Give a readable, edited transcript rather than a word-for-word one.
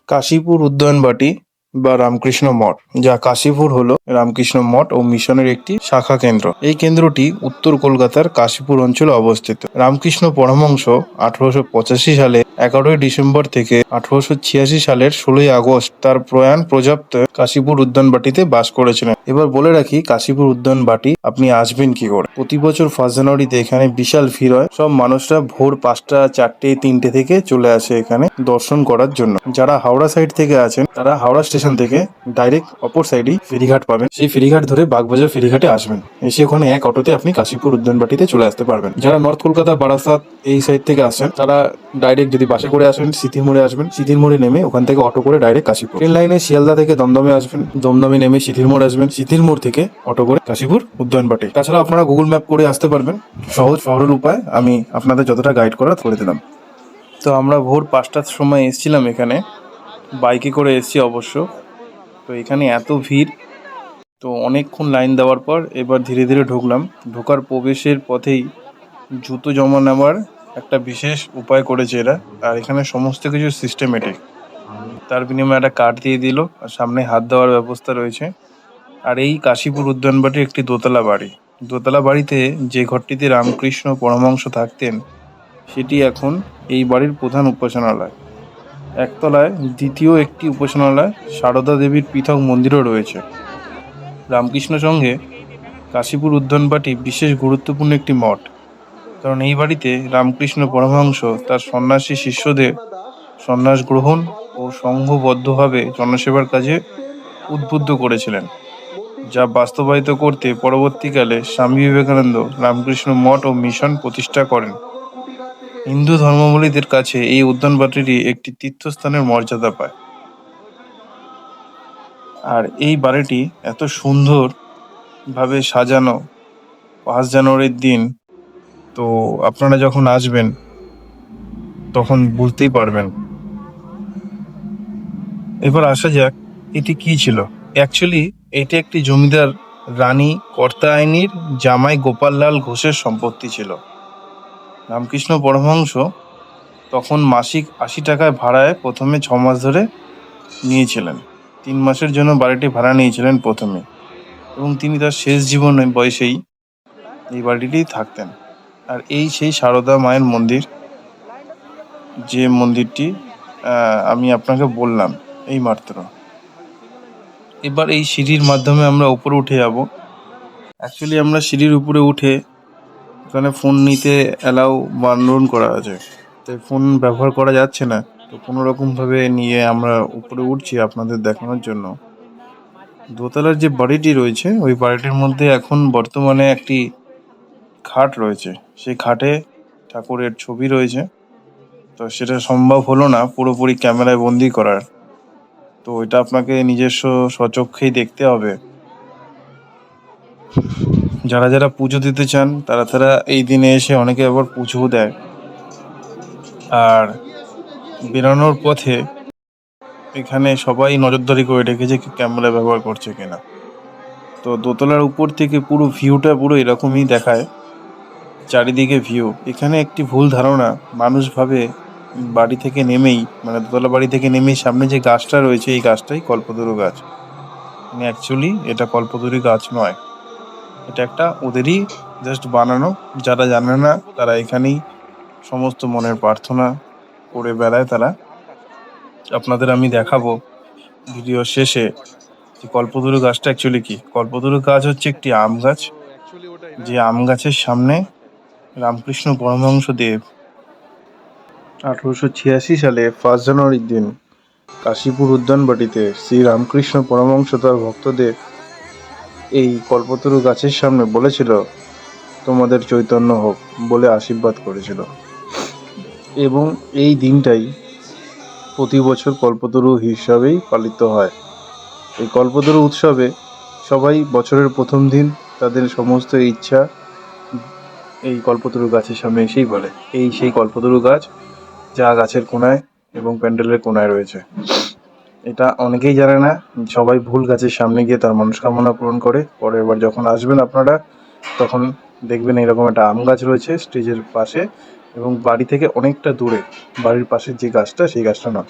কাশীপুর উদ্যানবাটি বা রামকৃষ্ণ মঠ, যা কাশীপুর হলো রামকৃষ্ণ মঠ ও মিশনের একটি শাখা কেন্দ্র। এই কেন্দ্রটি উত্তর কলকাতার কাশীপুর অঞ্চলে অবস্থিত। রামকৃষ্ণ পরমহংস 1885 সালে 11 ডিসেম্বর থেকে 1886 সালের 16 আগস্ট তার প্রয়াণ পর্যাপ্তে কাশীপুর উদ্যানবাটিতে বাস করেছিলেন। এবার বলে রাখি কাশীপুর উদ্যানবাটি আপনি আসবেন কি করে। প্রতি বছর 1 জানুয়ারিতে এখানে বিশাল ভিড় হয়। সব মানুষরা ভোর 5টা, 4টে, 3টে থেকে চলে আসে এখানে দর্শন করার জন্য। যারা হাওড়া সাইড থেকে আছেন তারা হাওড়া স্টেশন থেকে ডাইরেক্ট অপর সাইডেই ফেরিঘাট পাবেন। সেই ফেরিঘাট ধরে বাগবাজার ফেরিঘাটে আসবেন। এসে ওখানে এক অটোতে আপনি কাশীপুর উদ্যানবাটিতে চলে আসতে পারবেন। যারা নর্থ কলকাতা, বারাসাত এই সাইড থেকে আসেন তারা ডাইরেক্ট যদি বাসে করে আসেন সিথির মোড়ে আসবেন। সিথির মোড়ে নেমে ওখান থেকে অটো করে ডাইরেক্ট কাশীপুর। ট্রেন লাইনে শিয়ালদা থেকে দমদমে আসবেন। দমদমে নেমে সিথির মোড় আসবেন। সিথির মোড় থেকে অটো করে কাশীপুর উদ্যানবাটি। তাছাড়া আপনারা গুগল ম্যাপ করে আসতে পারবেন। সহজ সরল উপায় আমি আপনাদের যতটা গাইড করার করে দিলাম। তো আমরা ভোর 5টার সময় এসেছিলাম এখানে, বাইকে করে এসেছি অবশ্য। তো এখানে এত ভিড়, তো অনেকক্ষণ লাইন দেওয়ার পর এবার ধীরে ধীরে ঢুকলাম। ঢোকার প্রবেশের পথেই জুতো জমা নেওয়ার একটা বিশেষ উপায় করেছে এরা। আর এখানে সমস্ত কিছু সিস্টেমেটিক। তার বিনিময়ে একটা কার্ড দিয়ে দিল আর সামনে হাত দেওয়ার ব্যবস্থা রয়েছে। আর এই কাশীপুর উদ্যানবাটির একটি দোতলা বাড়ি। দোতলা বাড়িতে যে ঘরটিতে রামকৃষ্ণ পরমহংস থাকতেন সেটি এখন এই বাড়ির প্রধান উপাসনালয়। একতলায় দ্বিতীয় একটি উপাসনালয়, সারদা দেবীর পৃথক মন্দিরও রয়েছে। রামকৃষ্ণ সঙ্গে কাশীপুর উদ্যানবাটি বিশেষ গুরুত্বপূর্ণ একটি মঠ, কারণ এই বাড়িতে রামকৃষ্ণ পরমহংস তার সন্ন্যাসী শিষ্যদের সন্ন্যাস গ্রহণ ও সংঘবদ্ধভাবে জনসেবার কাজে উদ্বুদ্ধ করেছিলেন, যা বাস্তবায়িত করতে পরবর্তীকালে স্বামী বিবেকানন্দ রামকৃষ্ণ মঠ ও মিশন প্রতিষ্ঠা করেন। হিন্দু ধর্মাবলম্বীদের কাছে এই উদ্যানবাটিটি একটি তীর্থস্থানের মর্যাদা পায়। আর এই বাড়িটি এত সুন্দরভাবে সাজানো 5 জানুয়ারির দিন, তো আপনারা যখন আসবেন তখন বুঝতেই পারবেন। এবার আসা যাক এটি কি ছিল। অ্যাকচুয়ালি এটি একটি জমিদার রানী কর্তায়নীর জামাই গোপাললাল ঘোষের সম্পত্তি ছিল। রামকৃষ্ণ পরমহংস তখন মাসিক 80 টাকায় ভাড়ায় প্রথমে 6 মাস ধরে নিয়েছিলেন। 3 মাসের জন্য বাড়িটি ভাড়া নিয়েছিলেন প্রথমে, এবং তিনি তার শেষ জীবনে বয়সেই এই বাড়িটিতেই থাকতেন। আর এই সেই সারদা মায়ের মন্দির, যে মন্দিরটি আমি আপনাকে বললাম এই মাত্র। এবার এই সিঁড়ির মাধ্যমে আমরা উপরে উঠে যাব। অ্যাকচুয়ালি আমরা সিঁড়ির উপরে উঠে ওখানে ফোন নিতে অ্যালাউ বারণ করা আছে, তাই ফোন ব্যবহার করা যাচ্ছে না। তো কোনো রকমভাবে নিয়ে আমরা উপরে উঠছি আপনাদের দেখানোর জন্য। দোতলার যে বাড়িটি রয়েছে ওই বাড়িটির মধ্যে এখন বর্তমানে একটি খাট রয়েছে। সেই খাটে ঠাকুরের ছবি রয়েছে। তো সেটা সম্ভব হলো না পুরোপুরি ক্যামেরায় বন্দি করার, তো এটা আপনাকে নিজস্ব স্বচক্ষেই দেখতে হবে। যারা যারা পুজো দিতে চান তারা তারা এই দিনে এসে অনেকে আবার পুজোও দেয়। আর বেরোনোর পথে এখানে সবাই নজরদারি করে রেখেছে কি ক্যামেরা ব্যবহার করছে কিনা। তো দোতলার উপর থেকে পুরো ভিউটা পুরো এরকমই দেখায়, চারিদিকে ভিউ। এখানে একটি ভুল ধারণা, মানুষ ভাবে বাড়ি থেকে নেমেই, মানে দোতলা বাড়ি থেকে নেমেই সামনে যে গাছটা রয়েছে এই গাছটাই কল্পতরু গাছ। মানে অ্যাকচুয়ালি এটা কল্পতরু গাছ নয়, এটা একটা ওদেরই জাস্ট বানানো। যারা জানে না তারা এখানেই সমস্ত মনের প্রার্থনা করে বেড়ায় তারা। আপনাদের আমি দেখাবো ভিডিও শেষে যে কল্পতরু গাছটা অ্যাকচুয়ালি কি। কল্পতরু গাছ হচ্ছে একটি আম গাছ, যে আম গাছের সামনে রামকৃষ্ণ পরমহংস দেব 1886 সালে 1 জানুয়ারির দিন কাশীপুর উদ্যানবাটিতে শ্রী রামকৃষ্ণ পরমহংস তার ভক্তদের এই কল্পতরু গাছের সামনে বলেছিল তোমাদের চৈতন্য হোক বলে আশীর্বাদ করেছিল। এবং এই দিনটাই প্রতি বছর কল্পতরু হিসাবেই পালিত হয়। এই কল্পতরু উৎসবে সবাই বছরের প্রথম দিন তাদের সমস্ত ইচ্ছা এই কল্পতরু গাছের সামনে এসেই বলে। এই সেই কল্পতরু গাছ যা গাছের কোনায় এবং প্যান্ডেলের কোনায় রয়েছে। এটা অনেকেই জানে না, সবাই ভুল গাছের সামনে গিয়ে তার মনস্কামনা পূরণ করে। পরের বার যখন আসবেন আপনারা তখন দেখবেন এরকম একটা আম গাছ রয়েছে স্টেজের পাশে, এবং বাড়ি থেকে অনেকটা দূরে। বাড়ির পাশের যে গাছটা সেই গাছটা নয়।